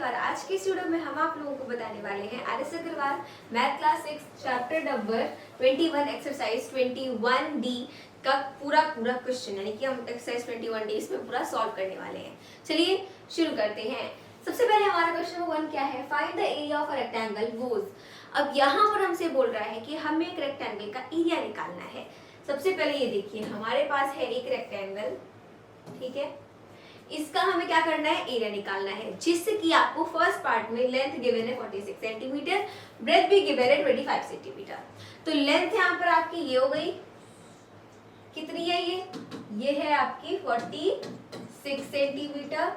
और आज के वीडियो में हम आप लोगों को बताने वाले हैं RS. Agarwal math class 6 chapter number 21 exercise 21D का पूरा क्वेश्चन, यानी कि हम एक्सरसाइज 21D इसमें पूरा सॉल्व करने वाले हैं। चलिए शुरू करते हैं। सबसे पहले हमारा क्वेश्चन नंबर 1 क्या है, find the area of a rectangle whose. अब यहाँ पर हमसे बोल रहा है कि हमें एक रेक्टेंगल का एरिया निकालना है। सबसे पहले ये देखिए, हमारे पास है एक रेक्टेंगल, ठीक है, इसका हमें क्या करना है, एरिया निकालना है, जिससे कि आपको फर्स्ट पार्ट में लेंथ गिवन है 46 सेंटीमीटर, ब्रेथ भी गिवन है 25 सेंटीमीटर। तो लेंथ यहाँ पर आपकी ये हो गई, कितनी है ये है आपकी 46 सेंटीमीटर।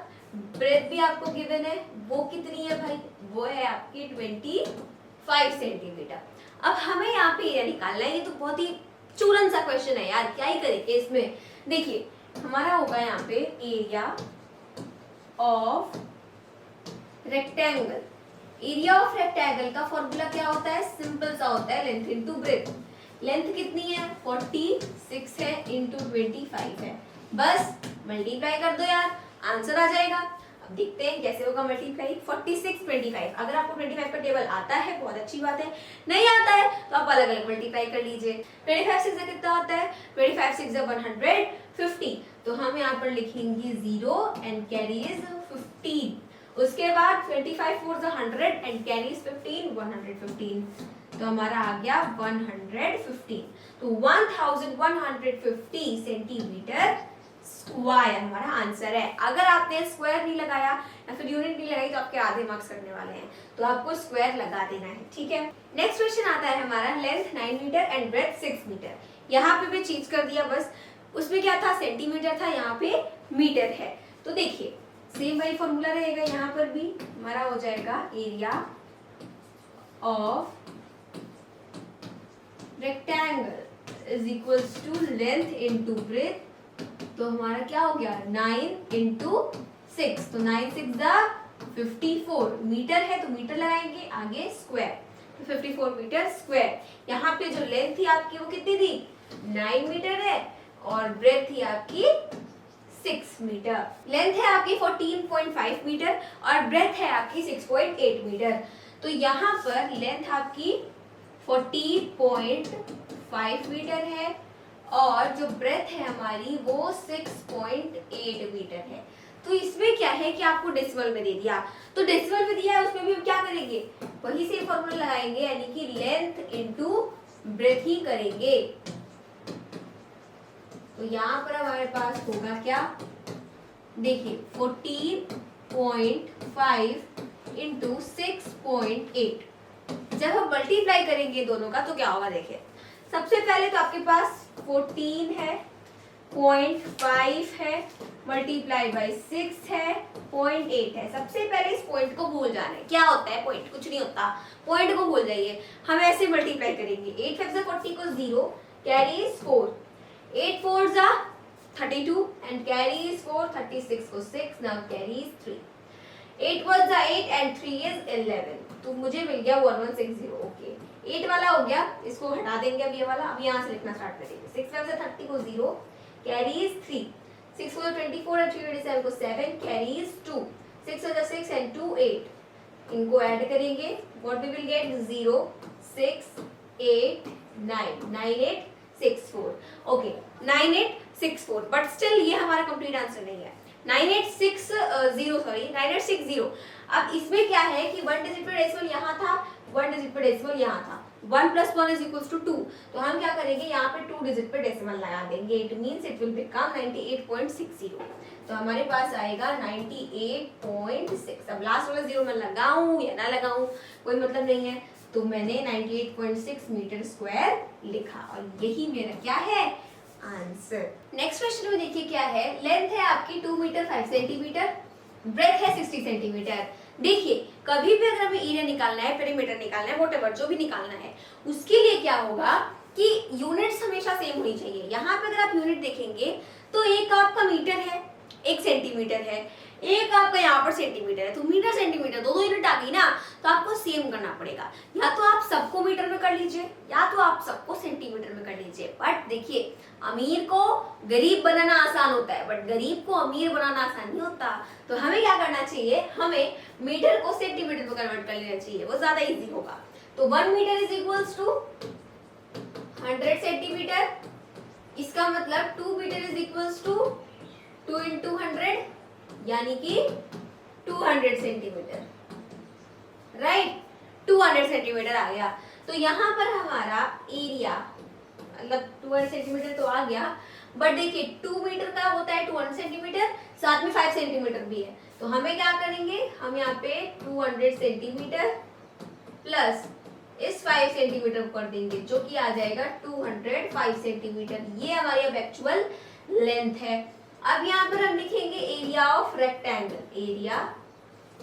ब्रेथ भी आपको गिवन है, वो कितनी है भाई, वो है आपकी 25 सेंटीमीटर। अब हमें यहाँ पे एरिया निकालना है। ये तो बहुत ही चूरन सा क्वेश्चन है यार, क्या ही करेंगे इसमें। देखिए हमारा होगा यहाँ पे area of rectangle. Area of rectangle का फॉर्मूला क्या होता है, सिंपल सा होता है, लेंथ इनटू ब्रेथ। लेंथ कितनी है 46 है इंटू 25 है, बस मल्टीप्लाई कर दो यार, आंसर आ जाएगा। अब देखते हैं कैसे होगा मल्टीप्लाई। 46 25, अगर आपको 25 का टेबल आता है बहुत अच्छी बात है, नहीं आता है तो आप अलग अलग मल्टीप्लाई कर लीजिए। 25 6 कितना होता है, 25 6 150, तो हम यहाँ पर लिखेंगे 0 एंड कैरीज 15। उसके बाद 25 4 100 एंड कैरीज 15 115, तो हमारा आ गया 115। तो 1150 सेंटीमीटर स्क्वायर हमारा आंसर है। अगर आपने स्क्वायर नहीं लगाया या फिर यूनिट नहीं लगाई तो आपके आधे मार्क्स करने वाले हैं, तो आपको स्क्वायर लगा देना है, ठीक है। नेक्स्ट क्वेश्चन आता है हमारा, length 9 metre and breadth 6 metre. यहाँ पे भी चीज कर दिया, बस उसमें क्या था, सेंटीमीटर था, यहाँ पे मीटर है। तो देखिए सेम वही फॉर्मूला रहेगा, यहाँ पर भी हमारा हो जाएगा area of rectangle is equals to length into breadth. तो हमारा क्या हो गया 9 इंटू 6, तो 9 6 54 मीटर है, तो मीटर लगाएंगे, आगे स्क्वायर, तो 54 मीटर स्क्वायर। यहाँ पे जो लेंथ थी आपकी वो कितनी थी 9 मीटर है, और ब्रेथ थी आपकी 6 मीटर। लेंथ है आपकी 14.5 मीटर और ब्रेथ है आपकी 6.8 मीटर। तो यहाँ पर लेंथ आपकी 14.5 मीटर है और जो ब्रेथ है हमारी वो 6.8 मीटर है। तो इसमें क्या है कि आपको डेसिमल में दे दिया, तो डेसिमल में दिया है उसमें भी हम क्या करेंगे, वही से फॉर्मूला लगाएंगे, यानी कि लेंथ इनटू ब्रेथ ही करेंगे। तो यहाँ पर हमारे पास होगा क्या, देखिए 14.5 इंटू 6.8। जब हम मल्टीप्लाई करेंगे दोनों का तो क्या होगा, देखिए सबसे पहले तो आपके पास 14 है, 0.5 है, मल्टीप्लाई बाई 6 है, 0.8 है। सबसे पहले इस पॉइंट को भूल जाना है, क्या होता है पॉइंट, कुछ नहीं होता, पॉइंट को भूल जाइए। हम ऐसे मल्टीप्लाई करेंगे, 8 5 40 को 0, कैरीज 4, 8 4 32 एंड कैरीज 4, 36 को 6, नाउ कैरीज 3, 8 1 8 एंड 3 is 11, तो मुझे मिल गया 1160। ओके 8 वाला हो गया, इसको हटा देंगे अब ये वाला, अब यहाँ से लिखना स्टार्ट करेंगे। 6 5 30 को 0, कैरीज 3, 6 4 24 एंड 3 27 को 7, कैरीज 2, 6 6 एंड 2 8, इनको ऐड करेंगे, what we will get 0 6 8 9 9 8 6 4। Okay 9 8 6 4, but still ये हमारा कंप्लीट आंसर नहीं है। 9860। अब इसमें क्या है कि 1 डिजिट पे डेसिमल यहाँ था, 1 डिजिट पे डेसिमल यहाँ था, 1 + 1 = 2, तो हम क्या करेंगे यहाँ पे 2 डिजिट पे डेसिमल लगा देंगे, it means it will become 98.60। तो हमारे पास आएगा 98.6। अब लास्ट वाला 0 मैं लगाऊं या ना लगाऊं कोई मतलब नहीं है, तो मैंने 98.6 मीटर स्क्वायर लिखा और यही मेरा क्या है आंसर। नेक्स्ट क्वेश्चन में देखिए क्या है, लेंथ है आपकी 2 मीटर 5 सेंटीमीटर, ब्रेथ है 60 सेंटीमीटर। देखिए कभी भी अगर हमें एरिया निकालना है, पेरीमीटर निकालना है, व्हाटएवर जो भी निकालना है, उसके लिए क्या होगा कि यूनिट्स हमेशा सेम होनी चाहिए। यहाँ पे अगर आप यूनिट देखेंगे तो एक आपका मीटर है, एक सेंटीमीटर है, एक आपका यहाँ पर सेंटीमीटर है, तो मीटर सेंटीमीटर दो यूनिट आ गई ना, तो आपको सेम करना पड़ेगा। या तो आप सबको मीटर में कर लीजिए या तो आप सबको सेंटीमीटर में कर लीजिए। बट देखिए, अमीर को गरीब बनाना आसान होता है बट गरीब को अमीर बनाना आसान नहीं होता। तो हमें क्या करना चाहिए, हमें मीटर को सेंटीमीटर में कन्वर्ट कर लेना चाहिए, वो ज्यादा इजी होगा। तो 1 metre is equals to 100 centimetre. इसका मतलब 2 metre is equals to 2 into 100 यानी कि 200 सेंटीमीटर, राइट। 200 सेंटीमीटर आ गया। तो यहाँ पर हमारा एरिया मतलब 200 सेंटीमीटर तो आ गया, बट देखिए 2 मीटर का होता है 200 सेंटीमीटर, साथ में 5 सेंटीमीटर भी है। तो हमें क्या करेंगे, हम यहाँ पे 200 सेंटीमीटर प्लस इस 5 सेंटीमीटर को कर देंगे, जो कि आ जाएगा 205 सेंटीमीटर। ये हमारी अब एक्चुअल लेंथ है। अब यहाँ पर हम लिखेंगे area of rectangle, area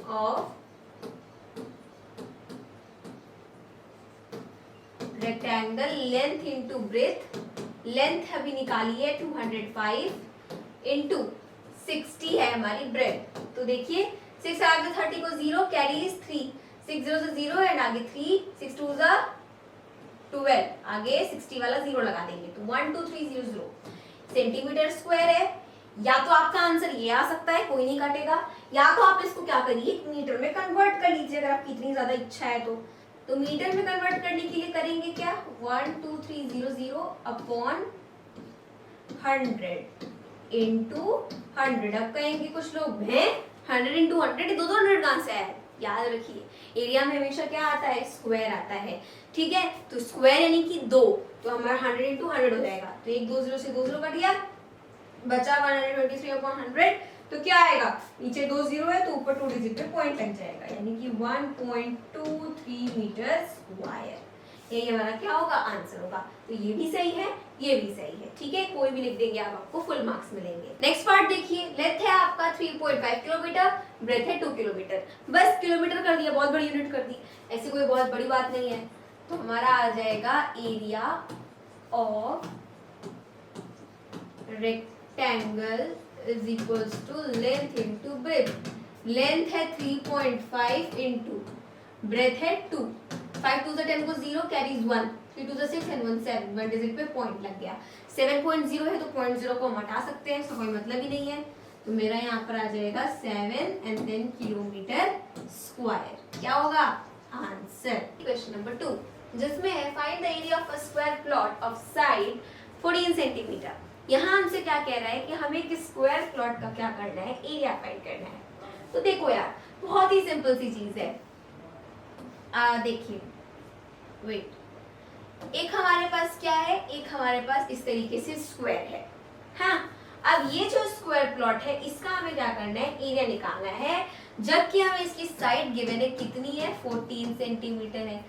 of rectangle length into breath. Length अभी निकाली है 205 इंटू 60 है हमारी ब्रेथ। तो देखिए 6 आगे 30 को 0 कैरी इज 3, 6 0 से 0 एंड आगे 3, 6 2 जा 12, आगे 60 वाला 0 लगा देंगे तो 12300 सेंटीमीटर स्क्वायर है। या तो आपका आंसर ये आ सकता है, कोई नहीं काटेगा, या तो आप इसको क्या करिए मीटर में कन्वर्ट कर लीजिए अगर आपकी इतनी ज्यादा इच्छा है तो मीटर में कन्वर्ट करने के लिए करेंगे क्या, 12300 अपॉन 100 इंटू 100। अब कहेंगे कुछ लोग हैं 100 इंटू 100 दो 100 कहां से आया, याद रखिए एरिया में हमेशा क्या आता है, स्क्वायर आता है, ठीक है। तो स्क्वायर यानी कि 2, तो हमारा 100 इंटू 100 हो जाएगा। तो एक 2 0 से 2 0 कट गया, बचा 123 अपॉन 100। तो क्या आएगा, नीचे 2 0 है तो ऊपर 2 डिजिट पे पॉइंट लग जाएगा, यानी कि 1.23 मीटर स्क्वायर। यही हमारा क्या होगा, आंसर होगा। तो ये भी सही है, ये भी सही है, ठीक है, कोई भी लिख देंगे आप, आपको फुल मार्क्स मिलेंगे। नेक्स्ट पार्ट देखिए, लेंथ है आपका 3.5 किलोमीटर, ब्रेथ है 2 किलोमीटर। बस किलोमीटर कर दिया, बहुत बड़ी यूनिट कर दी, ऐसी कोई बहुत बड़ी बात नहीं है। तो हमारा आ जाएगा area of rectangle is equals to length into breadth। Length है 3.5 into breadth है 2, 5 2 से 10 को 0 कैरीज 1, 3 2 से 6 and 1 7, 1 डिजिट पे पॉइंट लग गया। 7.0 है तो 0.0 को हम हटा सकते हैं, इसका कोई मतलब ही नहीं है। तो मेरा यहाँ पर आ जाएगा 7 and then किलोमीटर स्क्वायर। क्या होगा आंसर। क्वेश्चन नंबर 2 जिसमें है find the area of a square plot of side 14 centimetre. यहाँ हमसे क्या कह रहा है कि हमें एक स्क्वायर प्लॉट का क्या करना है, एरिया फाइंड करना है। तो देखो यार बहुत ही सिंपल सी चीज है, देखिए वेट, एक हमारे पास क्या है, एक हमारे पास इस तरीके से स्क्वायर है, हाँ। अब ये जो स्क्वायर प्लॉट है इसका हमें क्या करना है, एरिया निकालना है, जबकि हमें इसकी साइड गिवन है कितनी है, 14 सेंटीमीटर है।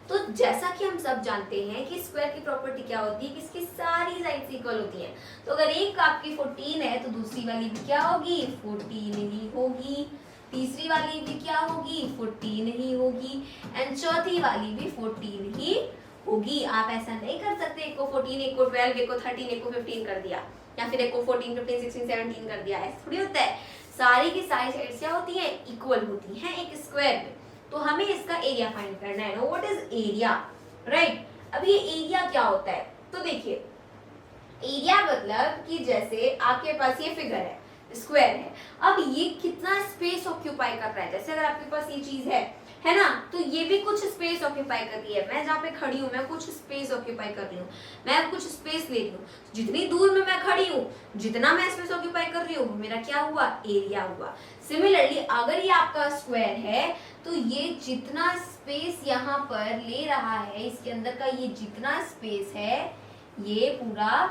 तो जैसा कि हम सब जानते हैं कि स्क्वायर की प्रॉपर्टी क्या होती है कि इसकी सारी साइड्स इक्वल होती हैं। तो अगर एक आपकी 14 है तो दूसरी वाली भी क्या होगी, 14 ही होगी, तीसरी वाली भी क्या होगी, 14 ही होगी, एंड चौथी वाली भी 14 ही होगी। आप ऐसा नहीं कर सकते एक को 14, एक को 12, एक को 13, एक को 15 कर दिया, या फिर एक को 14, 15, 16, 17 कर दिया, ऐसा थोड़ी होता है। सारी की सारी साइड्स क्या होती हैं, इक्वल होती हैं एक स्क्वायर में। तो हमें इसका एरिया फाइंड करना है ना, व्हाट इज एरिया, राइट। अब ये एरिया क्या होता है, तो देखिए एरिया मतलब कि जैसे आपके पास ये फिगर है, स्क्वायर है, अब ये कितना स्पेस ऑक्यूपाई कर रहा है। जैसे अगर आपके पास ये चीज है ना, तो ये भी कुछ स्पेस ऑक्यूपाई कर रही है। मैं जहाँ पे खड़ी हूँ मैं कुछ स्पेस ऑक्यूपाई कर रही हूँ, मैं कुछ स्पेस ले रही हूँ। जितनी दूर में मैं खड़ी हूँ, जितना मैं स्पेस ऑक्यूपाई कर रही हूँ, मेरा क्या हुआ, एरिया हुआ। सिमिलरली अगर ये आपका स्क्वायर है तो ये जितना स्पेस यहाँ पर ले रहा है, इसके अंदर का ये जितना स्पेस है ये पूरा,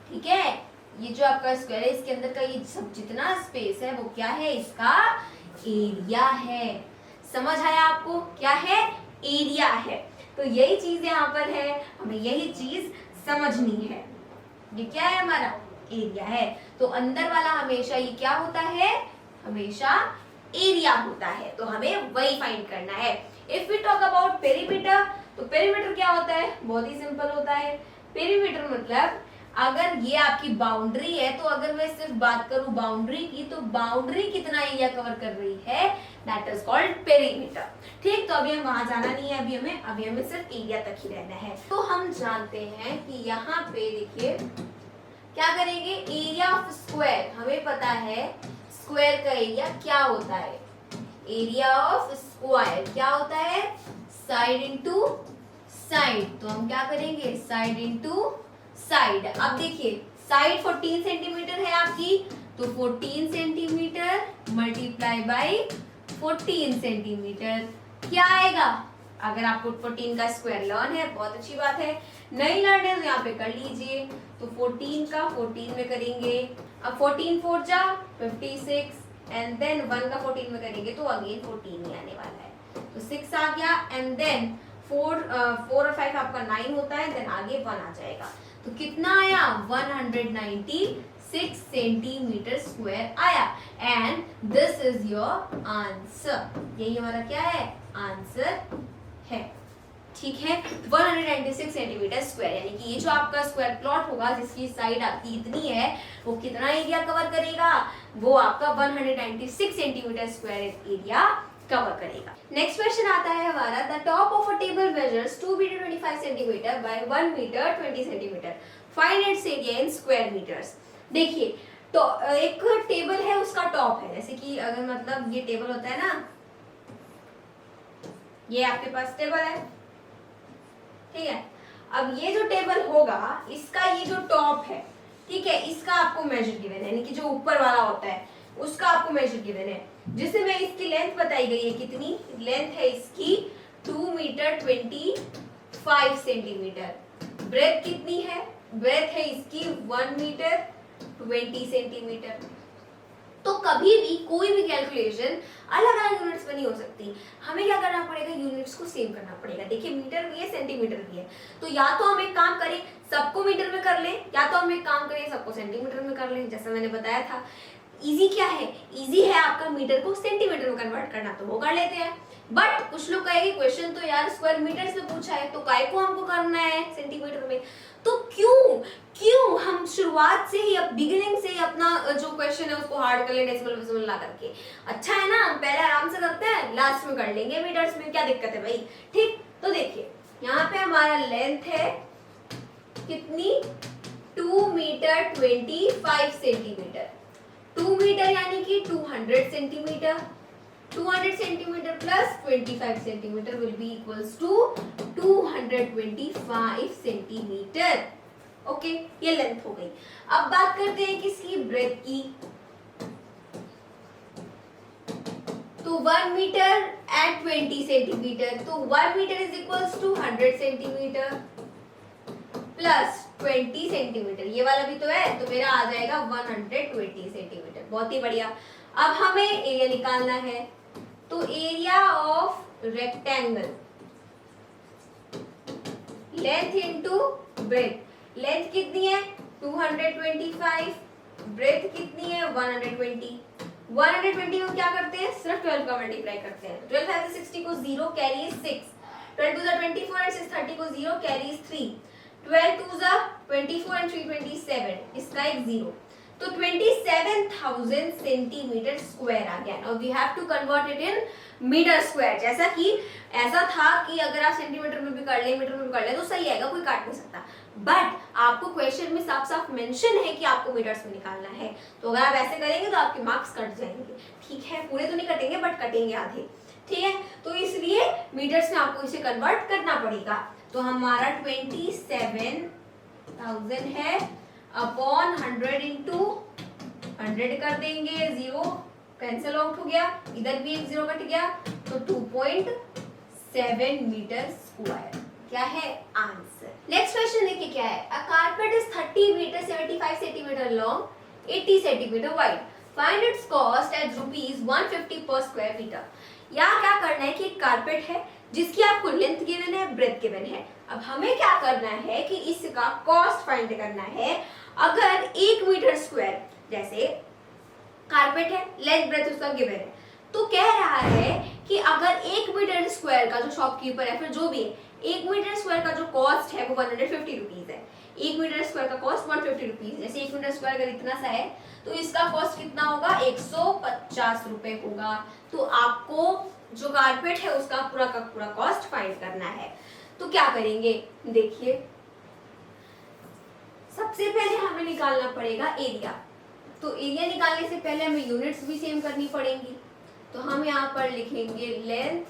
ठीक है, ये जो आपका स्क्वायर है इसके अंदर का ये सब जितना स्पेस है वो क्या है, इसका एरिया है। समझ आया आपको, क्या है, एरिया है। तो यही चीज यहाँ पर है, हमें यही चीज समझनी है। ये क्या है, हमारा एरिया है। तो अंदर वाला हमेशा ये क्या होता है, हमेशा एरिया होता है। तो हमें वही फाइंड करना है। If we talk about perimeter, तो पेरीमीटर क्या होता है, बहुत ही सिंपल होता है। पेरीमीटर मतलब अगर ये आपकी बाउंड्री है तो अगर मैं सिर्फ बात करूं बाउंड्री की, तो बाउंड्री कितना एरिया कवर कर रही है, दैट इज कॉल्ड पेरीमीटर। ठीक, तो अभी हम वहां जाना नहीं है, अभी हमें सिर्फ एरिया तक ही रहना है। तो हम जानते हैं कि यहाँ पे देखिए क्या करेंगे, एरिया ऑफ स्क्वायर, हमें पता है स्क्वायर का एरिया क्या होता है, एरिया ऑफ स्क्वायर क्या होता है, साइड इनटू साइड। तो हम क्या करेंगे, साइड इनटू साइड। अब देखिए साइड 14 सेंटीमीटर है आपकी, तो 14 सेंटीमीटर मल्टीप्लाई बाई 14 सेंटीमीटर क्या आएगा, अगर आपको 14 का स्क्वायर लर्न है बहुत अच्छी बात है, नहीं लर्न है तो यहाँ पे कर लीजिए। तो 14 का 14 में करेंगे, अब 14 4 जा 56 एंड देन 1 का 14 में करेंगे तो अगेन 14 ही आने वाला है, तो 6 आ गया एंड देन 4 और 5 आपका 9 होता है, देन आगे 1 आ जाएगा। तो कितना आया, 196 सेंटीमीटर स्क्वायर आया and this is your answer. यही हमारा क्या है, आंसर है। ठीक है, 196 सेंटीमीटर स्क्वायर, यानी कि ये जो आपका स्क्वायर प्लॉट होगा जिसकी साइड आपकी इतनी है वो कितना एरिया कवर करेगा, वो आपका 196 सेंटीमीटर स्क्वायर एरिया कवर करेगा। नेक्स्ट क्वेश्चन आता है हमारा, the top of a table measures 2 metre 25 centimetre by 1 metre 20 centimetre, find its area in square metres. देखिए तो एक टेबल है उसका टॉप है, जैसे कि अगर मतलब ये टेबल होता है ना, ये आपके पास टेबल है, ठीक है। अब ये जो टेबल होगा इसका ये जो टॉप है, ठीक है, इसका आपको मेजर गिवन है, यानी कि जो ऊपर वाला होता है उसका आपको मेजर गिवन है, जिसमें इसकी लेंथ बताई गई है, कितनी लेंथ है इसकी 2 मीटर 25 सेंटीमीटर, ब्रेथ कितनी है, ब्रेथ है इसकी 1 मीटर 20 सेंटीमीटर। तो कभी भी कोई भी कैलकुलेशन अलग अलग यूनिट्स में नहीं हो सकती, हमें क्या करना पड़ेगा, यूनिट्स को सेम करना पड़ेगा। देखिए मीटर भी है सेंटीमीटर भी है, तो या तो हम एक काम करें सबको मीटर में कर लें, या तो हम एक काम करें सबको सेंटीमीटर में कर लें, जैसा मैंने बताया था। इजी क्या है, इजी है आपका मीटर को सेंटीमीटर में कन्वर्ट करना, तो वो कर लेते हैं। बट कुछ लोग कहेंगे क्वेश्चन तो यार स्क्वायर मीटर्स में पूछा है, तो काय को हमको करना है सेंटीमीटर में, तो क्यों हम शुरुआत से ही, अब बिगिनिंग से ही अपना जो क्वेश्चन है उसको हार्ड कर ले डेसिमल विसिमल ला करके। अच्छा है ना, हम पहले आराम से करते हैं, लास्ट में कर लेंगे मीटर्स में, क्या दिक्कत है भाई। ठीक, तो देखिए यहाँ पे हमारा लेंथ है कितनी, 2 मीटर 25 सेंटीमीटर, 2 मीटर यानी कि 200 centimetre, 200 centimetre plus 25 centimetre will be equals to 225 centimetre. Okay, ये लेंथ हो गई। अब बात करते हैं किसकी, ब्रेथ की। तो 1 मीटर एट 20 सेंटीमीटर, तो 1 metre is equals to 100 centimetre plus 20 centimetre, ये वाला भी तो है, तो मेरा आ जाएगा 120 सेंटीमीटर। बहुत ही बढ़िया। अब हमें एरिया निकालना है, तो area of rectangle, length into breath, length कितनी है 225, ब्रेथ कितनी है 120। 120 को क्या करते हैं, सिर्फ 12 का मल्टीप्लाई करते हैं, 12 है 60 को 0 कैरी 6, 12 2 24 एंड 6 30 को 0 कैरी 3, 12 2 24 एंड 3 27, इसका एक 0, तो 27,000 सेंटीमीटर स्क्वायर आ गया। Now we have to convert it in metre square. जैसा कि ऐसा था कि अगर आप सेंटीमीटर में भी कर ले, मीटर में भी कर ले तो सही आएगा, कोई काट नहीं सकता, बट आपको क्वेश्चन में साफ साफ मेंशन है कि आपको मीटर्स में निकालना है, तो अगर आप ऐसे करेंगे तो आपके मार्क्स कट जाएंगे। ठीक है, पूरे तो नहीं कटेंगे बट कटेंगे आधे। ठीक है, तो इसलिए मीटर्स में आपको इसे कन्वर्ट करना पड़ेगा। तो हमारा 27,000 है अपॉन 100 इंटू 100 कर देंगे, 0 कैंसिल आउट हो गया, इधर भी एक 0 कट गया, तो 2.7 मीटर स्क्वायर क्या है आंसर। नेक्स्ट क्वेश्चन देखिए क्या है, a carpet is 30 metre 75 centimetre long 80 centimetre wide, find its cost at ₹150 per square metre. यहाँ क्या करना है कि एक कारपेट है जिसकी आपको लेंथ गिवन है, ब्रेथ गिवन है। अब हमें क्या करना है कि इसका कॉस्ट फाइंड करना है। अगर 1 मीटर स्क्वायर, जैसे कारपेट है, लेंथ ब्रेथ उसका गिवन है, तो कह रहा है कि अगर 1 मीटर स्क्वायर का जो शॉपकीपर है फिर जो भी है, 1 मीटर स्क्वायर का जो कॉस्ट है वो 150 रुपीज है, 1 मीटर स्क्वायर का कॉस्ट 150 रुपीज। जैसे 1 मीटर स्क्वायर अगर इतना सा है तो इसका कॉस्ट कितना होगा, 150 रुपए होगा। तो आपको जो कारपेट है उसका पूरा का पूरा कॉस्ट फाइंड करना है। तो क्या करेंगे, देखिए सबसे पहले हमें निकालना पड़ेगा एरिया। तो एरिया निकालने से पहले हमें यूनिट्स भी सेम करनी पड़ेंगी। तो हम यहाँ पर लिखेंगे length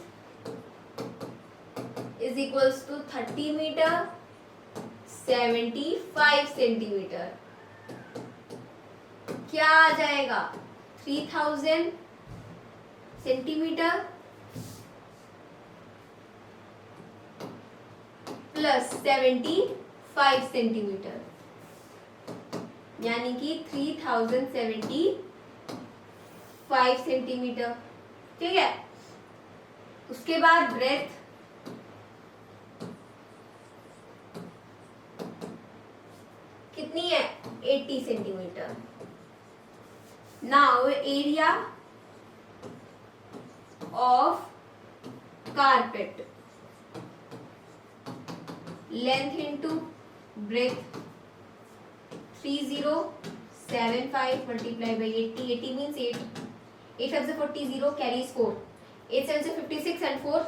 is equals to 30 metre 75 centimetre. क्या आ जाएगा, 3000 सेंटीमीटर प्लस 75 सेंटीमीटर, यानी कि 3075 सेंटीमीटर। ठीक है, उसके बाद ब्रेथ कितनी है, 80 centimetre. Now area of carpet, length into breath 3075 multiplied by 80, 80 means 8, 8 5 is 40, 0 carries 4, 8 7 is 56 and 4,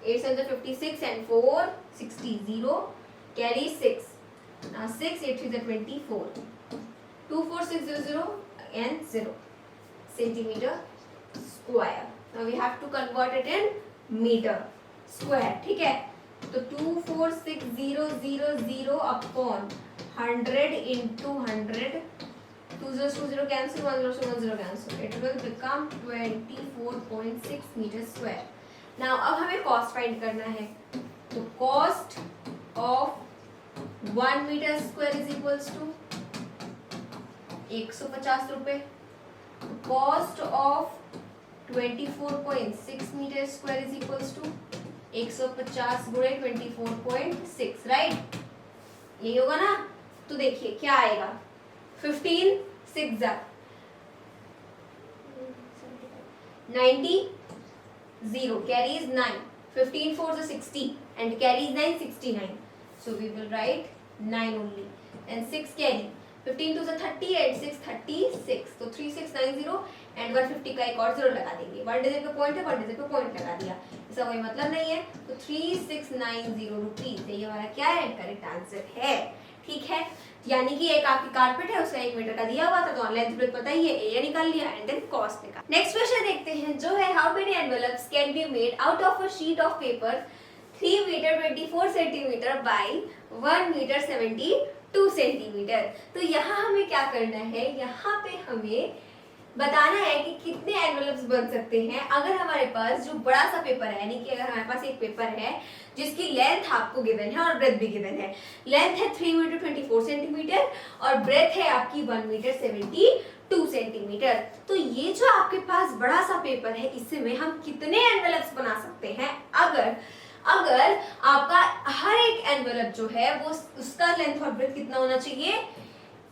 8 7 is 56 and 4 60, 0 carries 6, now 6 8 3 is 24, 24600 and 0 centimeter square. Now we have to convert it in meter square. ठीक है, तो 246,000 upon 100 into 100, 2 zeros 2 0 cancel, 1 0 1 0 cancel, it will become 24.6 meter square. Now अब हमें cost find करना है। तो cost of 1 meter square is equals to 150 रुपए। Cost of 24.6 meter square is equals to 150 गुणे 24.6, राइट, यही होगा ना। तो देखिए क्या आएगा, 15 6 90, 0 carries 9, 15 4 is 60 and carries 9 69, so we will write 9 only and 6 carry, 15 2 is 30 and 6 36, तो 3690 एंड 150 का एक और जीरो लगा देंगे। 1 डिजिट पे पॉइंट है, 1 डिजिट पे पॉइंट लगा दिया, इसका कोई मतलब नहीं है। तो 3690 रुपीज ये हमारा क्या है, करेक्ट आंसर है। ठीक है, यानी कि एक आपकी कारपेट है उसका 1 मीटर का दिया हुआ था, तो लेंथ ब्रेथ पता ही है, एरिया निकाल लिया एंड देन कॉस्ट निकाल। नेक्स्ट क्वेश्चन देखते हैं जो है, how many envelopes can be made out of a sheet of paper 3 metre 24 centimetre by 1 metre 72 centimetre. तो यहाँ हमें क्या करना है, यहाँ पे हमें बताना है कि कितने एनवेलप्स बन सकते हैं अगर हमारे पास जो बड़ा सा पेपर है, यानी कि अगर हमारे पास एक पेपर है जिसकी लेंथ आपको गिवन है और ब्रेथ भी गिवन है। लेंथ है 3 मीटर 24 सेंटीमीटर और ब्रेथ है आपकी 1 मीटर 72 सेंटीमीटर। तो ये जो आपके पास बड़ा सा पेपर है, इससे में हम कितने एनवेलप्स बना सकते हैं अगर आपका हर एक एनवेलप जो है वो उसका लेंथ और ब्रेथ कितना होना चाहिए,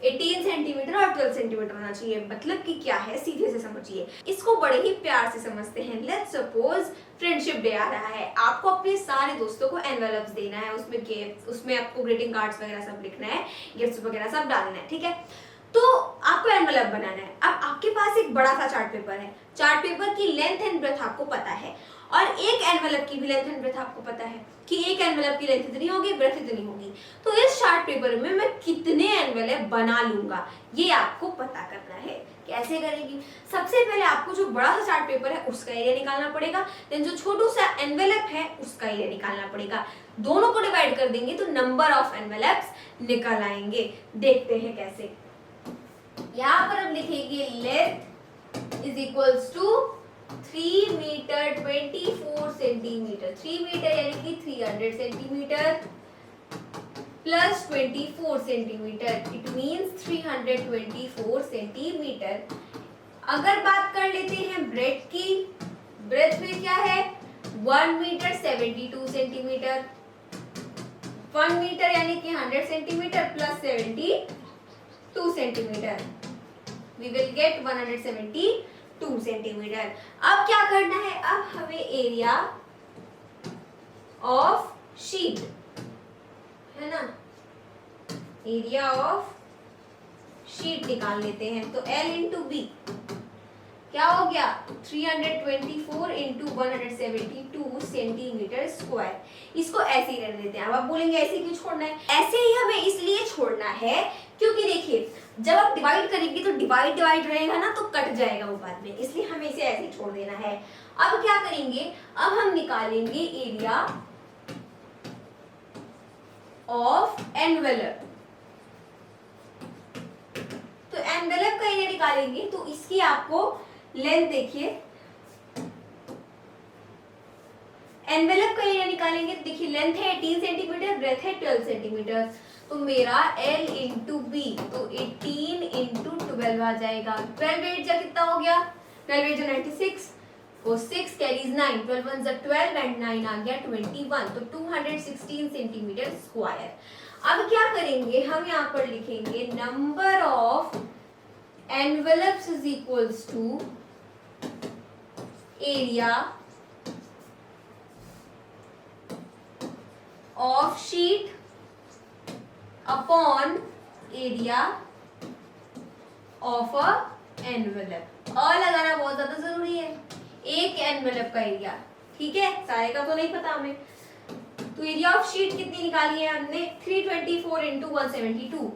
18 सेंटीमीटर और 12 सेंटीमीटर होना चाहिए। मतलब कि क्या है, सीधे से समझिए, इसको बड़े ही प्यार से समझते हैं। लेट्स सपोज फ्रेंडशिप डे आ रहा है, आपको अपने सारे दोस्तों को एनवेलप्स देना है, उसमें गिफ्ट, उसमें आपको ग्रीटिंग कार्ड्स वगैरह सब लिखना है, गिफ्ट्स वगैरह सब डालना है। ठीक है, तो आपको एनवेलप बनाना है। अब आपके पास एक बड़ा सा चार्ट पेपर है, चार्ट पेपर की लेंथ एंड ब्रेथ आपको पता है और एक एनवेलप की भी लेंथ एंड ब्रेथ आपको पता है कि एक एनवेलप की लेंथ इतनी होगी, ब्रेथ इतनी होगी। तो इस चार्ट पेपर में मैं कितने एनवेलप बना लूंगा ये आपको पता करना है। कैसे करेंगी, सबसे पहले आपको जो बड़ा सा चार्ट पेपर है उसका एरिया निकालना पड़ेगा, देन जो छोटू सा एनवेलप है उसका एरिया निकालना पड़ेगा। दोनों को डिवाइड कर देंगे तो नंबर ऑफ एनवेलप्स निकल आएंगे। देखते हैं कैसे। यहाँ पर हम लिखेंगे length is equals to 3 metre 24 centimetre, 3 metre यानी कि 300 centimetre plus 24 centimetre, it means 324 centimetre. अगर बात कर लेते हैं ब्रेथ की, ब्रेथ में क्या है, 1 मीटर 72 सेंटीमीटर, 1 मीटर यानी कि 100 centimetre plus 72 centimetre, we will get 172 centimetre. अब क्या करना है, अब हमें एरिया ऑफ शीट है ना, एरिया ऑफ शीट निकाल लेते हैं। तो L इंटू बी क्या हो गया 324 इंटू 172 सेंटीमीटर स्क्वायर। इसको ऐसे ही रहने देते हैं। अब आप बोलेंगे ऐसे क्यों छोड़ना है? ऐसे ही हमें इसलिए छोड़ना है क्योंकि देखिए जब आप डिवाइड करेंगे तो डिवाइड रहेगा ना, तो कट जाएगा वो बाद में, इसलिए हमें इसे ऐसे ही छोड़ देना है। अब क्या करेंगे, अब हम निकालेंगे एरिया ऑफ एनवेलप। तो एनवेलप का एरिया निकालेंगे तो इसकी आपको लेंथ देखिए, एनवेलप का एरिया निकालेंगे तो देखिए लेंथ है 18 सेंटीमीटर, ब्रेथ है 12 सेंटीमीटर। तो मेरा L इंटू बी तो 18 इंटू 12 आ जाएगा। 12 8 जा कितना हो गया, 12 8 जा 96 और 6 कैरीज 9, 12 1 जा 12 एंड 9 आ गया 21, तो 216 सेंटीमीटर स्क्वायर। अब क्या करेंगे, हम यहाँ पर लिखेंगे number of envelopes is equals to area of sheet upon area of a envelope. और लगाना बहुत ज्यादा जरूरी है, एक एनवेलप का एरिया, ठीक है, सारे का तो नहीं पता हमें। तो एरिया ऑफ शीट कितनी निकाली है हमने, 324 इंटू 172,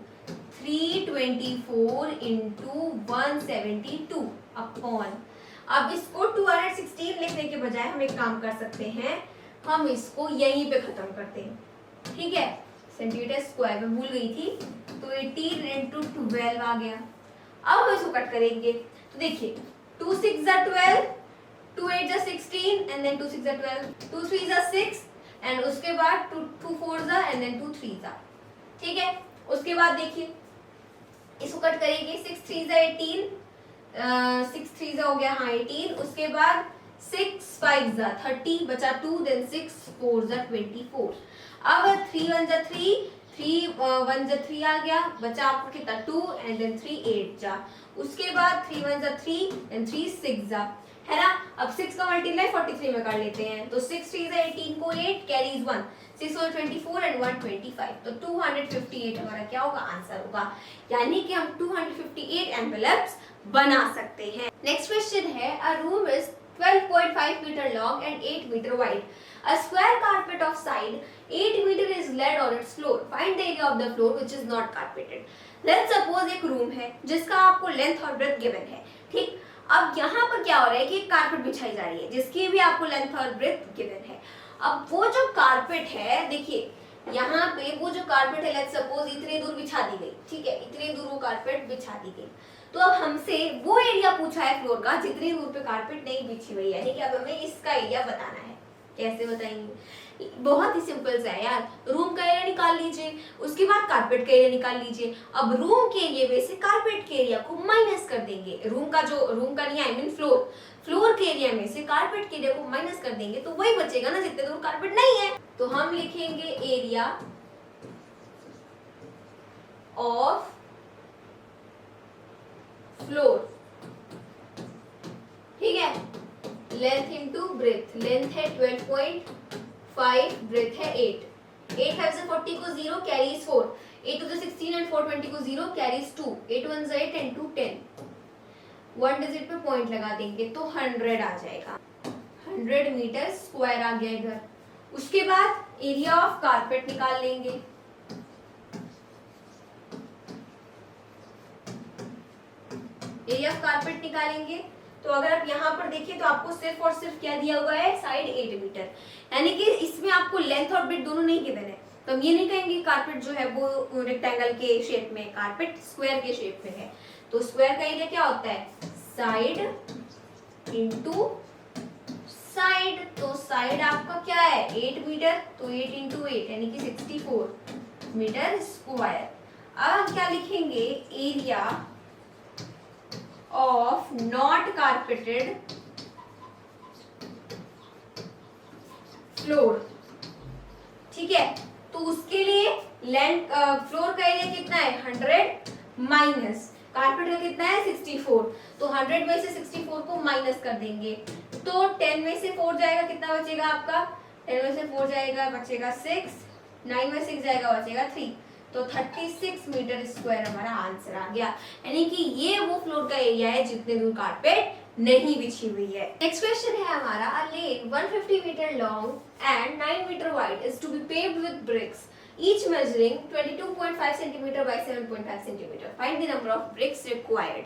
324 इंटू 172 अपॉन, अब इसको 216 लिखने के बजाय हम एक काम कर सकते हैं, हम इसको यहीं पे खत्म करते हैं, ठीक है, सेंटीमीटर स्क्वायर में भूल गई थी। तो 18 इंटू 12 आ गया। अब हम इसको कट करेंगे तो देखिए 2 6 जा 12, 2 8 जा 16 एंड देन 2 6 जा 12, 2 3 जा 6 एंड उसके बाद 2 4 जा एंड देन 2 3 जा, ठीक है। उसके बाद देखिए इसको कट करेंगे, 6 3 जा 18, 6 3 जा हो गया हाँ 18, उसके बाद 6 5 जा 30 बचा 2, देन 6 4 जा 24। अब 3 1 जा 3, 3 1 जा 3 आ गया, बचा आपको कितना 2 एंड देन 3 8 जा, उसके बाद 3 1 जा 3 एंड 3 6 जा, है ना। अब 6 का मल्टीप्लाई 43 में कर लेते हैं, तो 6 3 जा 18 को 8 कैरीज 1, 6 और 24 एंड 125, तो 258 हमारा क्या होगा, आंसर होगा। यानी कि हम 258 एनवेलप्स बना सकते हैं। नेक्स्ट क्वेश्चन है, a room is 12.5 meter long and 8 meter wide. A square carpet of side 8 meter is laid on its floor. Find the area of the floor which is not carpeted. Let's suppose एक room है जिसका आपको length और breath given है, ठीक। अब यहाँ पर क्या हो रहा है कि एक कारपेट बिछाई जा रही है जिसकी भी आपको लेंथ और ब्रेथ गिवन है। अब वो जो कारपेट है, देखिए यहाँ पे वो जो कारपेट है, लेट्स सपोज इतनी दूर बिछा दी गई, ठीक है, इतनी दूर वो कारपेट बिछा दी गई। तो अब हमसे वो एरिया पूछा है फ्लोर का जितनी दूर पे कारपेट नहीं बिछी हुई है, ठीक है। अब हमें इसका एरिया बताना है, कैसे बताएंगे, बहुत ही सिंपल सा है यार। रूम का एरिया निकाल लीजिए, उसके बाद कारपेट का एरिया निकाल लीजिए। अब रूम के एरिया में से कारपेट के एरिया को माइनस कर देंगे, रूम का नहीं, आई मीन फ्लोर के एरिया में से कारपेट के एरिया को माइनस कर देंगे, तो वही बचेगा ना जितने दूर कारपेट नहीं है। तो हम लिखेंगे एरिया ऑफ फ्लोर, ठीक है। लेंथ इंटू ब्रेथ, लेंथ है 12.5, ब्रेथ है 8, 8 5 40 को 0 कैरीज 4, 8 2 16 एंड 4 20 को 0 कैरीज 2, 8 1 8 एंड 2 10, 1 डिजिट पे पॉइंट लगा देंगे तो 100 आ जाएगा, 100 मीटर स्क्वायर आ गया इधर। उसके बाद एरिया ऑफ कारपेट निकाल लेंगे, एरिया ऑफ कारपेट निकालेंगे। तो अगर आप यहाँ पर देखिए तो आपको सिर्फ और सिर्फ क्या दिया हुआ है, साइड 8 मीटर, यानी कि इसमें आपको लेंथ और ब्रेथ दोनों नहीं गिवन है। तो हम ये नहीं कहेंगे कारपेट जो है वो रेक्टेंगल के शेप में, कारपेट स्क्वायर के शेप में है। तो स्क्वायर का एरिया क्या होता है, साइड इंटू साइड। तो साइड आपका क्या है 8 मीटर, तो 8 इंटू 8 यानी कि 64 मीटर स्क्वायर। अब हम क्या लिखेंगे, area of not carpeted floor, ठीक है। तो उसके लिए लैंड फ्लोर का एरिया कितना है 100 माइनस कारपेट का कितना है 64, तो 100 में से 64 को माइनस कर देंगे तो 10 में से 4 जाएगा, कितना बचेगा आपका, 10 में से 4 जाएगा बचेगा 6, 9 में 6 जाएगा बचेगा 3, तो 36 मीटर स्क्वायर हमारा आंसर आ गया। यानी कि ये वो फ्लोर का एरिया है जितने दूर कारपेट नहीं बिछी हुई है। नेक्स्ट क्वेश्चन है हमारा, a lane 150 metre long and 9 metre wide is to be paved with bricks each measuring 22.5 cm by 7.5 cm. Find the number of bricks required.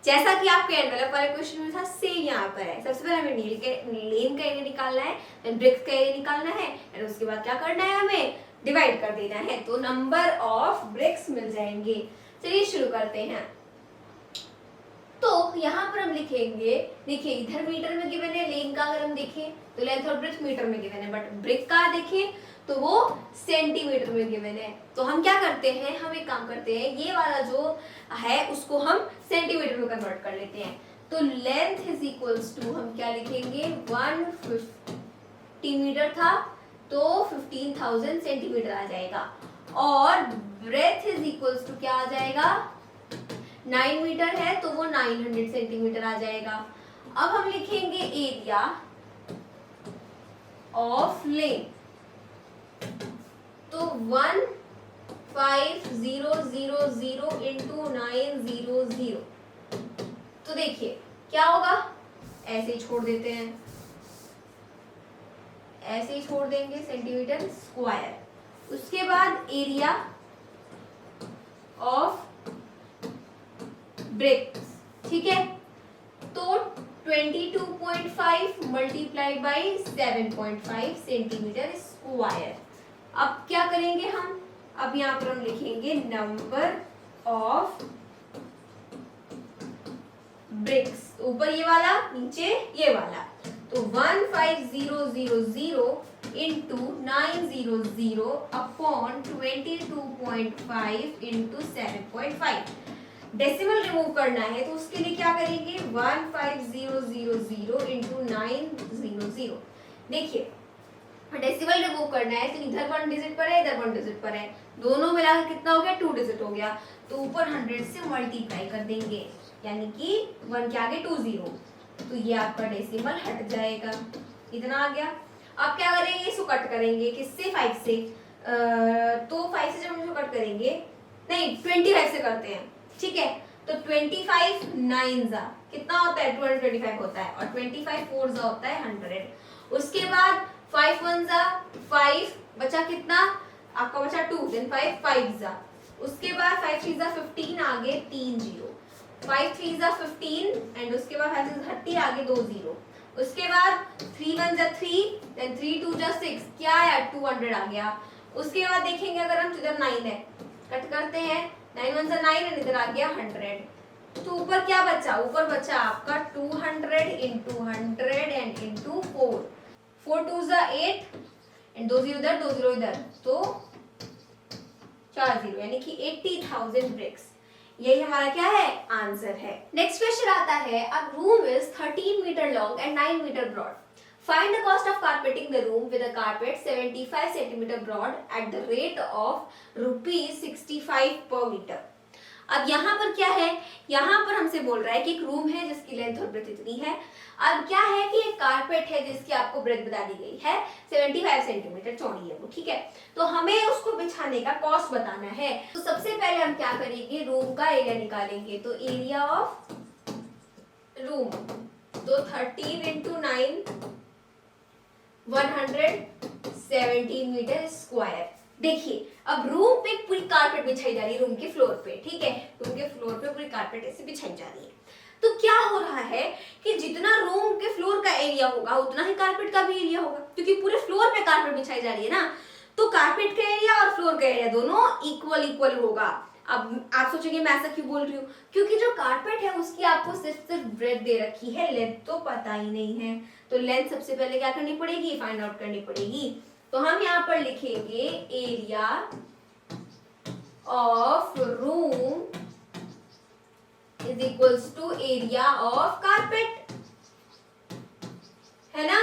जैसा कि आपके एनवेलप वाले क्वेश्चन में था, सेम यहाँ पर है। सबसे पहले हमें लेन का एरिया निकालना है, देन ब्रिक्स का एरिया निकालना है, और उसके बाद क्या करना है, हमें डिवाइड कर देना है, तो नंबर ऑफ ब्रिक्स मिल जाएंगे। चलिए शुरू करते हैं। तो यहाँ पर हम लिखेंगे, देखिए इधर मीटर में गिवन है, लेन का अगर हम देखें तो लेंथ और ब्रिथ मीटर में गिवन है, बट ब्रिक का देखें तो वो सेंटीमीटर में गिवन है। तो हम क्या करते हैं, हम एक काम करते हैं, ये वाला जो है उसको हम सेंटीमीटर में कन्वर्ट कर लेते हैं। तो लेंथ इज इक्वल्स टू हम क्या लिखेंगे, 150 मीटर था तो 15,000 सेंटीमीटर आ जाएगा, और ब्रेथ इज इक्वल्स टू क्या आ जाएगा, 9 मीटर है तो वो 900 सेंटीमीटर आ जाएगा। अब हम लिखेंगे एरिया ऑफ लेन, तो 15,000 इंटू 900। तो देखिए क्या होगा, ऐसे ही छोड़ देते हैं, ऐसे ही छोड़ देंगे सेंटीमीटर स्क्वायर। उसके बाद एरिया ऑफ ब्रिक्स, ठीक है, तो 22.5 मल्टीप्लाई बाई 7.5 सेंटीमीटर स्क्वायर। अब क्या करेंगे हम, अब यहाँ पर हम लिखेंगे नंबर ऑफ ब्रिक्स, ऊपर ये वाला नीचे ये वाला, तो 15,000 into 900 upon 22.5 into 7.5। Decimal remove करना है तो उसके लिए क्या करेंगे, 15,000 इंटू 900। देखिए डेसिमल रिमूव करना है तो इधर 1 डिजिट पर है, इधर 1 डिजिट पर है, दोनों मिलाकर कितना हो गया, 2 डिजिट हो गया, तो ऊपर 100 से मल्टीप्लाई कर देंगे, यानी कि 1 के आगे 2 0, तो ये आपका डेसिमल हट जाएगा, इतना आ गया। अब क्या करेंगे, इसको कट करेंगे, किससे, 5 से, तो 5 से जब हम इसको कट करेंगे, नहीं 25 से करते हैं, ठीक है, तो 25 9 जा कितना होता है, 225 होता है, और 25 4 जा होता है 100। उसके बाद 5 1 जा 5, बचा कितना आपका, बचा 2, देन 5 5 जा, उसके बाद 5 3 जा 15, आगे 3 0, 5 3 जा 15, एंड उसके बाद 5 6 30, आगे 2 0, उसके बाद 3 1 जा 3, देन 3 2 जा 6, क्या आया, 200 आ गया। उसके बाद देखेंगे अगर हम इधर 9 है, कट करते हैं, 9 1 जा 9, एंड इधर आ गया 100, तो ऊपर क्या बचा, ऊपर बचा आपका 200 इंटू 100 एंड इंटू 4, 4 2 जा 8, एंड 2 0 इधर 2 0 इधर, तो 4 0, यानी कि 80,000 ब्रिक्स। यही हमारा क्या है, आंसर है। नेक्स्ट क्वेश्चन आता है, a room is 13 metre long and 9 metre broad, find the cost of carpeting the room with a carpet 75 centimetre broad at the rate of ₹65 per metre. अब यहाँ पर क्या है, यहाँ पर हमसे बोल रहा है कि एक रूम है जिसकी लेंथ और ब्रेथ इतनी है। अब क्या है कि एक कारपेट है जिसकी आपको ब्रेथ बता दी गई है 75 सेंटीमीटर चौड़ी है वो, ठीक है, तो हमें उसको बिछाने का कॉस्ट बताना है। तो सबसे पहले हम क्या करेंगे, रूम का एरिया निकालेंगे, तो एरिया ऑफ रूम, तो 13 इंटू 9 117 मीटर स्क्वायर। देखिए अब रूम पे पूरी कारपेट बिछाई जा रही है, रूम के फ्लोर पे, ठीक है, रूम के फ्लोर पे पूरी कारपेट ऐसे बिछाई जा रही है। तो क्या हो रहा है कि जितना रूम के फ्लोर का एरिया होगा उतना ही कारपेट का भी एरिया होगा, क्योंकि पूरे फ्लोर पे कारपेट बिछाई जा रही है ना, तो कारपेट का एरिया और फ्लोर का एरिया दोनों इक्वल होगा। अब आप सोचेंगे मैं ऐसा क्यों बोल रही हूँ, क्योंकि जो कारपेट है उसकी आपको सिर्फ ब्रेथ दे रखी है, लेंथ तो पता ही नहीं है, तो लेंथ सबसे पहले क्या करनी पड़ेगी, फाइंड आउट करनी पड़ेगी। तो हम यहाँ पर लिखेंगे area of room is equals to area of carpet, है ना।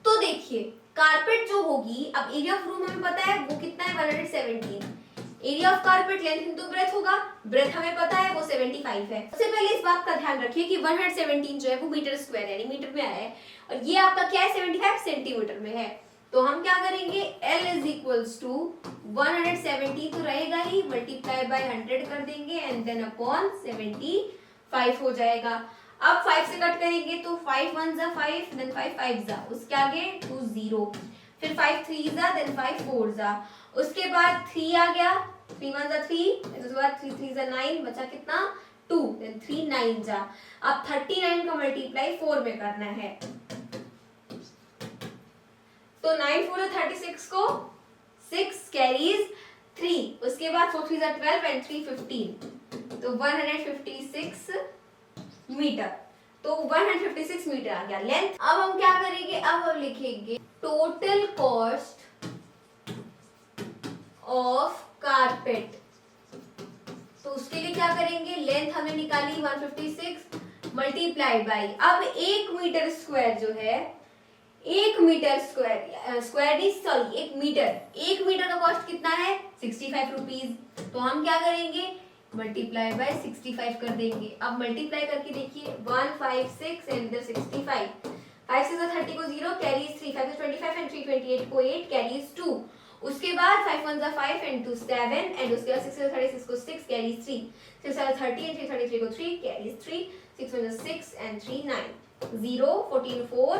तो देखिए कारपेट जो होगी, अब एरिया ऑफ रूम हमें पता है वो कितना है 117, area of carpet length into breath होगा, ब्रेथ हमें पता है वो 75 है। सबसे पहले इस बात का ध्यान रखिए कि 117 जो है वो मीटर स्क्वायर यानी मीटर में आया है, और ये आपका क्या है 75 सेंटीमीटर में है। तो हम क्या करेंगे, L इज इक्वल्स टू 170 तो रहेगा ही, मल्टीप्लाई बाय 100 कर देंगे एंड देन अपॉन 75 हो जाएगा। अब 5 से कट करेंगे तो 5 1 जा 5, देन 5 5 जा, उसके आगे 2 0, फिर 5 3 जा, देन 5 4 जा, उसके बाद 3 आ गया, 3 1 जा 3, उसके बाद 3 3 जा 9, बचा कितना 2, देन 3 9 जा। अब 39 का मल्टीप्लाई 4 में करना है, तो 9 4 36 को 6 कैरीज 3, उसके बाद 4 3 12 एंड 3 15, तो 156 मीटर, तो 156 मीटर आ गया लेंथ। अब हम क्या करेंगे, अब हम लिखेंगे टोटल कॉस्ट ऑफ कारपेट। तो उसके लिए क्या करेंगे, लेंथ हमने निकाली 156 मल्टीप्लाई बाई, अब 1 मीटर स्क्वायर जो है, 1 मीटर स्क्वायर, स्क्वायर नहीं सॉरी 1 मीटर का कॉस्ट कितना है 65 रुपीज। तो हम क्या करेंगे, मल्टीप्लाई बाय 65 कर देंगे। अब मल्टीप्लाई करके देखिए 156 एंड इधर 65, 5 से 30 को 0 कैरीज 3, 5 से 25 एंड 3 28 को 8 कैरीज 2, उसके बाद 5 1 जा 5 एंड 2 7 एंड उसके बाद 6 से 36 को 6 कैरीज 3, 6 से 30 एंड 3 33 को 3 कैरीज 3, 6 1 जा 6 and 3 9, 0 14 4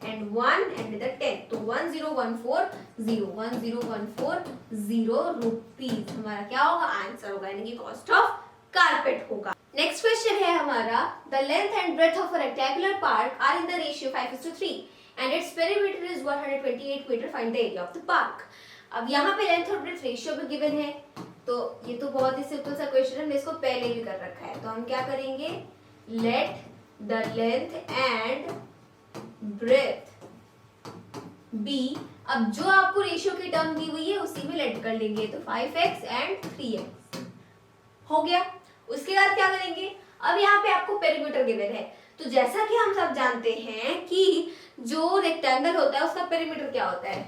and 1 and with a 10, तो 1014 रुपीज हमारा क्या होगा, आंसर होगा, यानी कि कॉस्ट ऑफ कारपेट होगा। नेक्स्ट क्वेश्चन है हमारा, the length and breadth of a rectangular park are in the ratio 5:3 and its perimeter is 128 metre, find the area of the park. अब यहाँ पे लेंथ और ब्रेड्थ रेशियो में given है, तो ये तो बहुत ही सिंपल सा क्वेश्चन है, हमने इसको पहले भी कर रखा है। तो हम क्या करेंगे, let the length and breadth be, अब जो आपको रेशियो की टर्म दी हुई है उसी में लेट कर लेंगे, तो 5x एंड 3x हो गया। उसके बाद क्या करेंगे, अब यहाँ पे आपको पेरीमीटर गिवन है, तो जैसा कि हम सब जानते हैं कि जो रेक्टेंगल होता है उसका पेरीमीटर क्या होता है,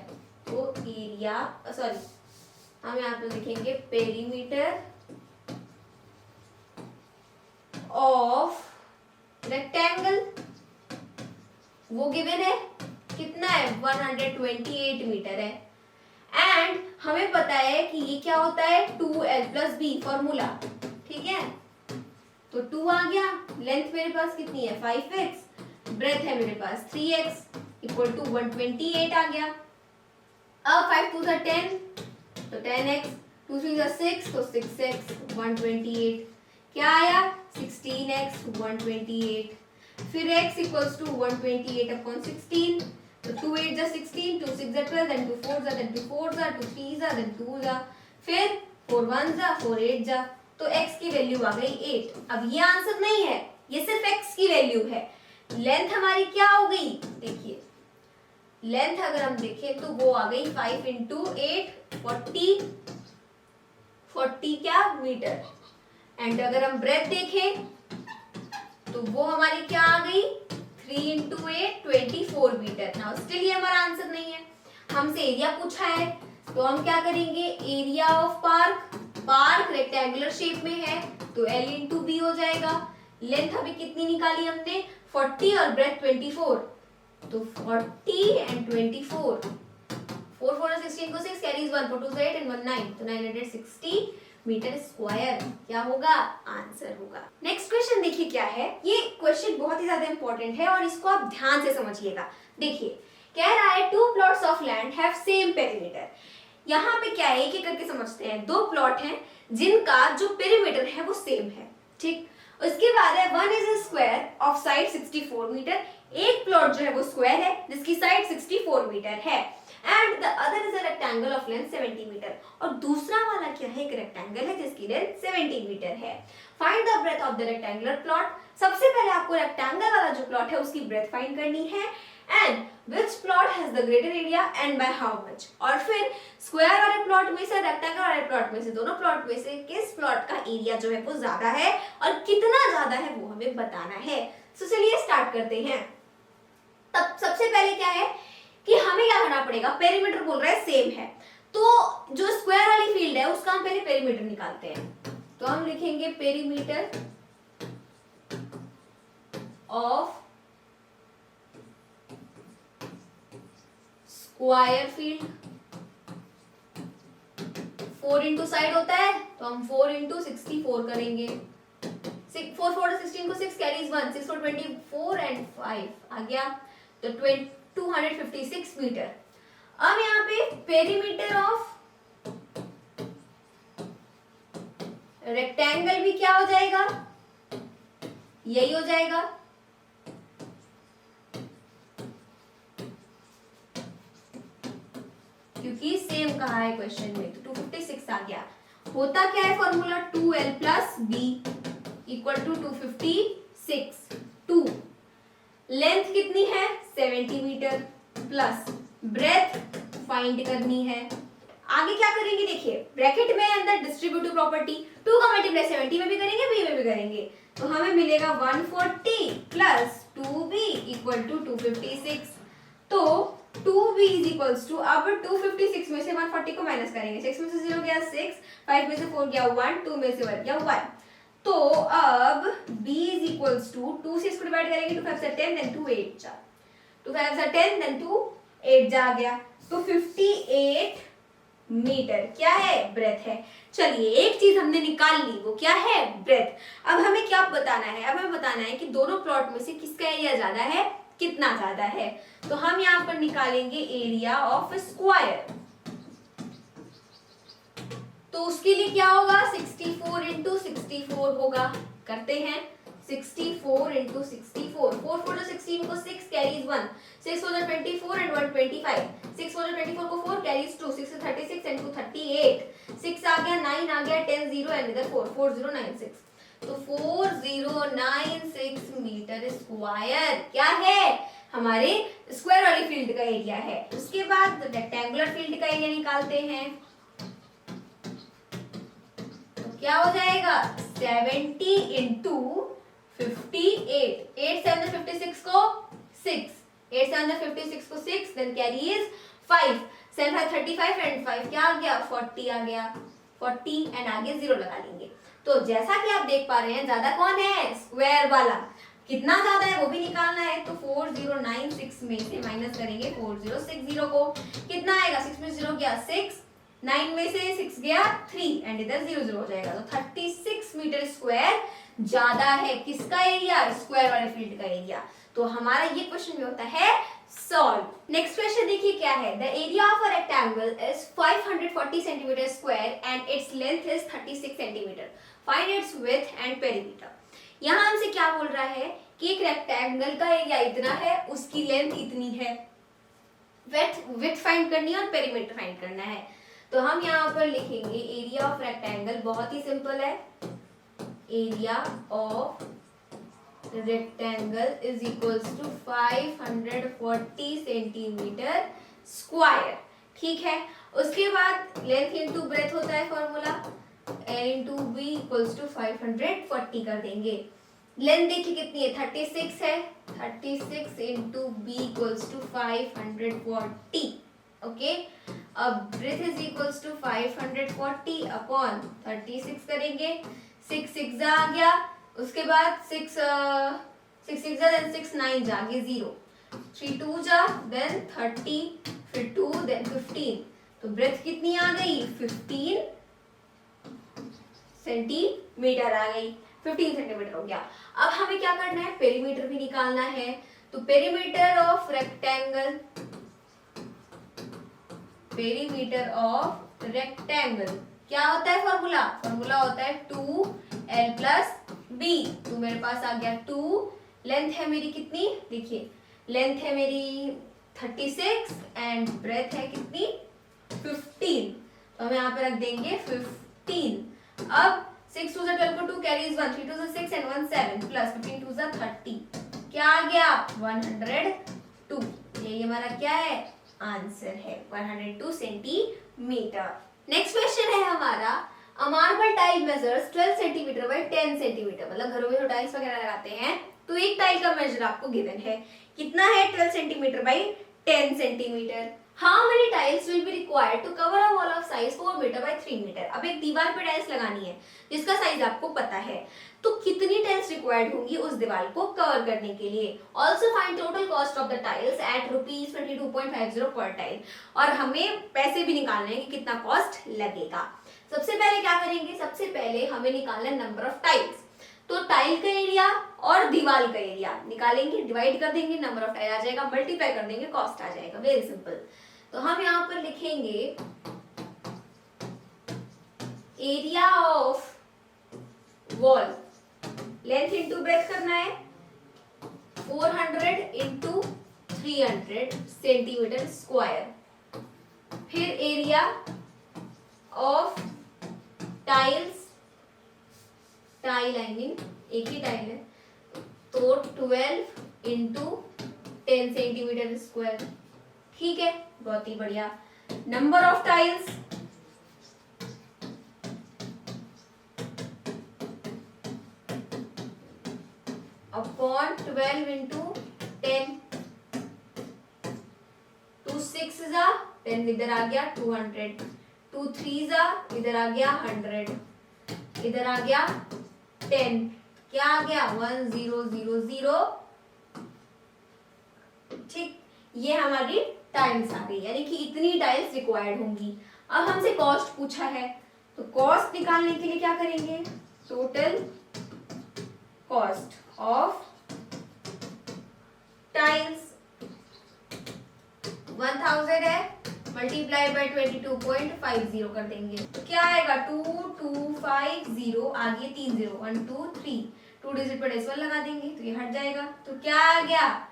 तो एरिया, सॉरी हम यहाँ पे लिखेंगे पेरीमीटर ऑफ रेक्टेंगल, वो गिवन है कितना है 128 मीटर है, एंड हमें पता है कि ये क्या होता है 2l+b फॉर्मूला, ठीक है। तो 2 आ गया, लेंथ मेरे पास कितनी है 5x, ब्रेथ है मेरे पास 3x इक्वल टू 128 आ गया। अब 5 2 10, तो 10x, 2 3 6, तो 6x 128, क्या आया 16x 128, फिर x इक्वल्स टू 128 अपॉन 16, तो 2 8 जा 16, 2 6 जा 12, then 2 4 जा, then 2 4 जा, 2 3 जा, then 2 जा, फिर 4 1 जा, 4 8 जा, तो x की वैल्यू आ गई 8। अब ये आंसर नहीं है, ये सिर्फ x की वैल्यू है। लेंथ हमारी क्या हो गई, देखिए लेंथ अगर हम देखें तो वो आ गई 5 इंटू 8 40 क्या मीटर, एंड अगर हम ब्रेथ देखें तो वो हमारी क्या आ गई 3 इंटू 8 24 मीटर। नाउ स्टिल ये हमारा आंसर नहीं है, हमसे एरिया पूछा है, तो हम क्या करेंगे, area of park rectangular shape में है तो L इंटू बी हो जाएगा। लेंथ अभी कितनी निकाली हमने 40 और ब्रेथ 24, तो 40 एंड 24, 4 4 16 को 6 कैरीज 1, 4 2 8 एंड 1 9, तो 960 मीटर स्क्वायर क्या होगा, आंसर होगा। नेक्स्ट क्वेश्चन देखिए क्या है, ये क्वेश्चन बहुत ही ज्यादा इंपॉर्टेंट है और इसको आप ध्यान से समझिएगा। देखिए कह रहा है 2 plots of land have same perimeter. यहाँ पे क्या है, एक एक करके समझते हैं। 2 प्लॉट हैं जिनका जो पेरीमीटर है वो सेम है, ठीक। उसके बाद है 1 is a square of side 64 metre, एक प्लॉट जो है वो स्क्वायर है जिसकी साइड 64 मीटर है, and the other is a rectangle of length 70 metre, और दूसरा वाला क्या है, एक रेक्टेंगल है जिसकी लेंथ 70 मीटर है। Find the breadth of the rectangular plot. सबसे पहले आपको रेक्टेंगल वाला जो प्लॉट है उसकी ब्रेथ फाइंड करनी है, and which plot has the greater area and by how much, और फिर स्क्वायर वाले प्लॉट में से, रेक्टेंगल वाले प्लॉट में से, दोनों प्लॉट में से किस प्लॉट का एरिया जो है वो ज्यादा है और कितना ज्यादा है वो हमें बताना है। तो चलिए स्टार्ट करते हैं। तब सबसे पहले क्या है कि हमें क्या करना पड़ेगा, पेरीमीटर बोल रहा है सेम है, तो जो स्क्वायर वाली फील्ड है उसका हम पहले पेरीमीटर निकालते हैं। तो हम लिखेंगे perimeter of square field, 4 into side होता है तो हम 4 इंटू 64 करेंगे, 4 4 16 को 6 कैरीज 1, 6 4 24 एंड 5 आ गया, तो 256 मीटर। अब यहाँ पे पेरीमीटर ऑफ रेक्टेंगल भी क्या हो जाएगा, यही हो जाएगा, क्योंकि सेम कहा है क्वेश्चन में, तो 256 आ गया। होता क्या है formula, 2l plus B equal to 256। 2 length कितनी है 70 मीटर प्लस ब्रेथ फाइंड करनी है। आगे क्या करेंगे देखिए, ब्रैकेट में अंदर डिस्ट्रीब्यूटिव प्रॉपर्टी, 2 का मल्टीप्लाई 70 में भी करेंगे, बी में भी करेंगे, तो हमें मिलेगा 140 प्लस 2b इक्वल टू 256। तो 2b इज इक्वल्स टू, अब 256 में से 140 को माइनस करेंगे, 6 में से 0 गया 6, 5 में से 4 गया 1, 2 में से 1 गया 1, तो अब b इज इक्वल्स टू 2 से इसको डिवाइड करेंगे, 2 5 से 10 देन 2 8 जा, 2 5 से 10 देन 2 8 जा गया, तो 58 मीटर क्या है, ब्रेथ है। चलिए एक चीज हमने निकाल ली, वो क्या है, ब्रेथ। अब हमें क्या बताना है, अब हमें बताना है कि दोनों प्लॉट में से किसका एरिया ज्यादा है, कितना ज्यादा है। तो हम यहाँ पर निकालेंगे एरिया ऑफ स्क्वायर, तो उसके लिए क्या होगा, 64 इंटू 64 होगा, करते हैं 64 इंटू 64, 4 4 16 को 6 कैरीज 1, 6 4 24 एंड 1 25, 6 4 24 को 4 कैरीज 2, 6 36 एंड 2 38, 6 आ गया, 9 आ गया, 10 0 एंड इधर 4, 4096, तो 4096 मीटर स्क्वायर क्या है, हमारे स्क्वायर वाली फील्ड का एरिया है। उसके बाद रेक्टेंगुलर फील्ड का एरिया निकालते हैं, तो क्या हो जाएगा 70 इंटू 58, 8 7 56 को 6, 8 7 56 को 6, देन कैरी इज 5, 7 5 35 एंड 5 क्या आ गया, 40 आ गया, 40 एंड आगे 0 लगा लेंगे। तो जैसा कि आप देख पा रहे हैं, ज्यादा कौन है, स्क्वायर वाला, कितना ज्यादा है वो भी निकालना है, तो 4096 में से माइनस करेंगे 4060 को, कितना आएगा, 6 में 0 गया 6, 9 में से 6 गया 3 एंड इधर 0 0 हो जाएगा, तो 36 मीटर स्क्वायर ज्यादा है, किसका एरिया, स्क्वायर वाले फील्ड का एरिया। तो हमारा ये क्वेश्चन भी होता है सॉल्व। नेक्स्ट क्वेश्चन देखिए क्या है, the area of a rectangle is 540 centimetre square and its length is 36 centimetre, find it's width and perimeter. यहाँ हमसे क्या बोल रहा है कि एक रेक्टेंगल का एरिया इतना है, उसकी लेंथ इतनी है, विड्थ फाइंड करनी है और पेरीमीटर फाइंड करना है। तो हम यहाँ पर लिखेंगे एरिया ऑफ रेक्टेंगल, बहुत ही सिंपल है, area of rectangle is equals to 540 centimetre square, ठीक है। उसके बाद लेंथ इंटू ब्रेथ होता है formula, L into B equals to 540 कर देंगे। लेंथ देखिए कितनी है, 36 है, 36 into B equals to 540, okay. अब breadth is equals to 540 upon 36 करेंगे, 6 6 जा आ गया, उसके बाद 6 6 जा देन 6 9 जा आगे 0, 3 2 जा देन 30, फिर 2 देन 15, तो ब्रेथ कितनी आ गई, 15 सेंटीमीटर आ गई, 15 सेंटीमीटर हो गया। अब हमें क्या करना है, पेरीमीटर भी निकालना है, तो perimeter of rectangle, perimeter of rectangle क्या होता है फॉर्मूला, फॉर्मूला होता है 2l प्लस बी, तो मेरे पास आ गया 2, लेंथ है मेरी कितनी, देखिए लेंथ है मेरी 36 एंड ब्रेथ है कितनी 15, तो हम यहाँ पे रख देंगे 15। अब 6 2 12 को 2 कैरीज 1, 3 2 6 एंड 1 7 प्लस 15 2 30, क्या आ गया 102, यही हमारा क्या है, आंसर है 102 सेंटीमीटर। नेक्स्ट क्वेश्चन है हमारा, a marble tile measures 12 centimetre by 10 centimetre, मतलब घरों में जो टाइल्स वगैरह लगाते हैं, तो एक टाइल का मेजर आपको गिवन है, कितना है 12 centimetre by 10 centimetre. How many tiles will be required to cover a wall of size 4 meter by 3 meter? अब एक दीवार पे टाइल्स लगानी है जिसका साइज आपको पता है, तो कितनी टाइल्स रिक्वायर्ड होंगी उस दीवार को कवर करने के लिए। Also find total cost of the tiles at ₹22.50 per tile, और हमें पैसे भी निकालने हैं कि कितना कॉस्ट लगेगा। सबसे पहले क्या करेंगे, सबसे पहले हमें निकालना है नंबर ऑफ टाइल्स। तो टाइल का एरिया और दीवार का एरिया निकालेंगे, डिवाइड कर देंगे, नंबर ऑफ टाइल आ जाएगा, मल्टीप्लाई कर देंगे, कॉस्ट आ जाएगा। Very simple. तो हम यहाँ पर लिखेंगे area of wall, length into breath करना है, 400 इंटू 300 सेंटीमीटर स्क्वायर। फिर area of tiles, tile I mean एक ही टाइल है, तो 12 इंटू 10 सेंटीमीटर स्क्वायर। ठीक है, बहुत ही बढ़िया। Number of tiles upon 12 into 10, 2 6 जा 10 इधर आ गया 200, 2 3 जा इधर आ गया 100, इधर आ गया 10, क्या आ गया 1000। ठीक, ये हमारी टाइल्स आ गई, यानी कि इतनी टाइल्स रिक्वायर्ड होंगी। अब हमसे कॉस्ट पूछा है, तो कॉस्ट निकालने के लिए क्या करेंगे, टोटल कॉस्ट ऑफ टाइल्स 1000 है, मल्टीप्लाई बाय 22.50 कर देंगे, तो क्या आएगा 2250, आगे 3 0, 1 2 3, 2 डिजिट पर डेसिमल लगा देंगे तो ये हट जाएगा, तो क्या आ गया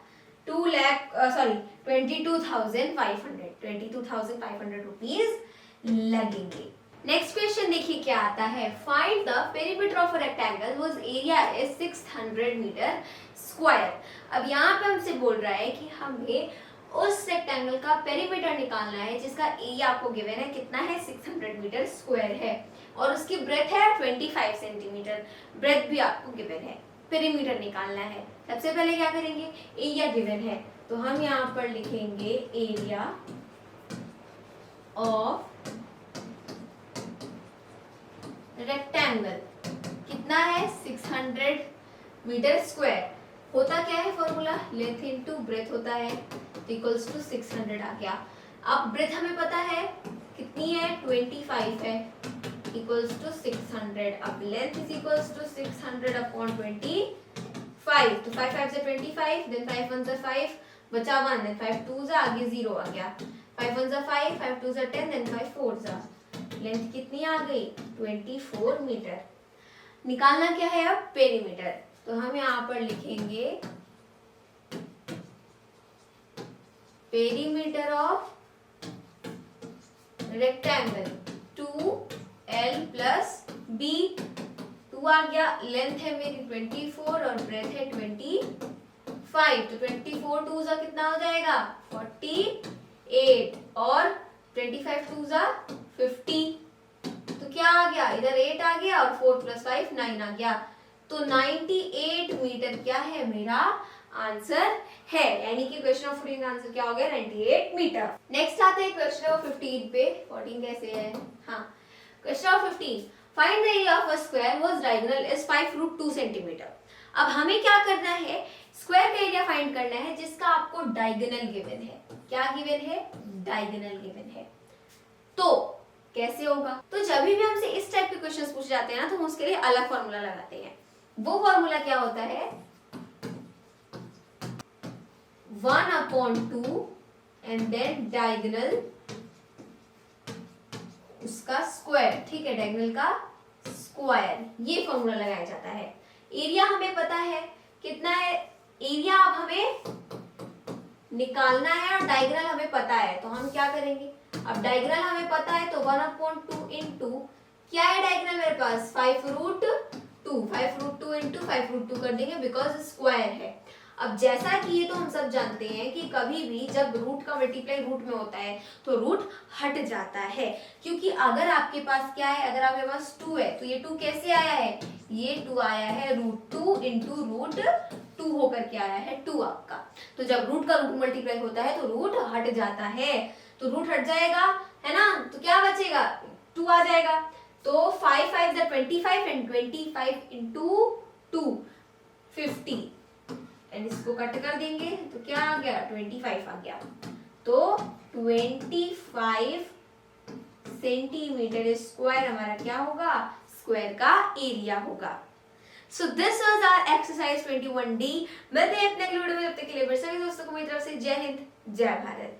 22,500 रुपीज लगेंगे। नेक्स्ट क्वेश्चन देखिए क्या आता है, find the perimeter of a rectangle whose area is 600 metre square. अब यहाँ पे हमसे बोल रहा है कि हमें उस रेक्टेंगल का पेरीमीटर निकालना है जिसका एरिया आपको गिवन है, कितना है 600 मीटर स्क्वायर है, और उसकी ब्रेथ है 25 सेंटीमीटर, ब्रेथ भी आपको गिवन है, पेरीमीटर निकालना है। सबसे पहले क्या करेंगे, एरिया गिवन है तो हम यहाँ पर लिखेंगे एरिया ऑफ रेक्टेंगल, कितना है 600 मीटर स्क्वायर। होता क्या है फॉर्मूला, लेंथ इनटू ब्रेथ होता है, इक्वल्स टू 600 आ गया। अब ब्रेथ हमें पता है कितनी है 25 है, इक्वल्स टू 600। अब length is equals to 600 upon 25, तो 5 5 से 25, देन 5 1 से 5 बचा 1, देन 5 2 से आगे 0 आ गया, 5 1 से 5, 5 2 से 10, देन 5 4 से, लेंथ कितनी आ गई 24 मीटर। निकालना क्या है अब पेरीमीटर, तो हम यहाँ पर लिखेंगे perimeter of rectangle 2L plus B, 2 आ गया, लेंथ है मेरी 24 और ब्रेथ है 25, तो 24 2 जा कितना हो जाएगा 48, और 25 2 जा 50, तो क्या आ गया इधर 8 आ गया, और 4 + 5 9 आ गया, तो 98 मीटर क्या है मेरा आंसर है, यानी कि क्वेश्चन ऑफ 14 का आंसर क्या हो गया 98 मीटर। नेक्स्ट आते हैं क्वेश्चन ऑफ 15 पे, 14 कैसे है, हाँ question of 15, find the area of a square whose diagonal is 5√2 centimetre. अब हमें क्या करना है, स्क्वायर का एरिया फाइंड करना है जिसका आपको डायगोनल गिवन है। क्या गिवन है, डायगोनल गिवन है, तो कैसे होगा, तो जब भी हमसे इस टाइप के क्वेश्चंस पूछे जाते हैं ना, तो हम उसके लिए अलग फॉर्मूला लगाते हैं। वो फॉर्मूला क्या होता है 1/2 एंड देन डायगोनल उसका स्क्वायर, ठीक है, डायगोनल का स्क्वायर, ये फॉर्मूला लगाया जाता है। एरिया हमें पता है कितना है, एरिया अब हमें निकालना है और डायगोनल हमें पता है, तो हम क्या करेंगे, अब डायगोनल हमें पता है तो 1/2 इंटू क्या है डायगोनल मेरे पास 5√2, 5√2 इंटू 5√2 कर देंगे बिकॉज स्क्वायर है। अब जैसा कि ये तो हम सब जानते हैं कि कभी भी जब रूट का मल्टीप्लाई रूट में होता है तो रूट हट जाता है, क्योंकि अगर आपके पास क्या है, अगर आपके पास 2 है तो ये 2 कैसे आया है, ये 2 आया है √2 इंटू √2 होकर के आया है 2 आपका। तो जब रूट का रूट मल्टीप्लाई होता है तो रूट हट जाता है, तो रूट हट जाएगा है ना, तो क्या बचेगा 2 आ जाएगा। तो 5 5 25 एंड 25 इंटू 2 50 एंड इसको कट कर देंगे तो क्या आ गया 25 आ गया। तो 25 सेंटीमीटर स्क्वायर हमारा क्या होगा, स्क्वायर का एरिया होगा। So this was our exercise 21D। मिलते हैं अपने अगले वीडियो में, तब तक के लिए सभी दोस्तों को मेरी तरफ से जय हिंद जय भारत।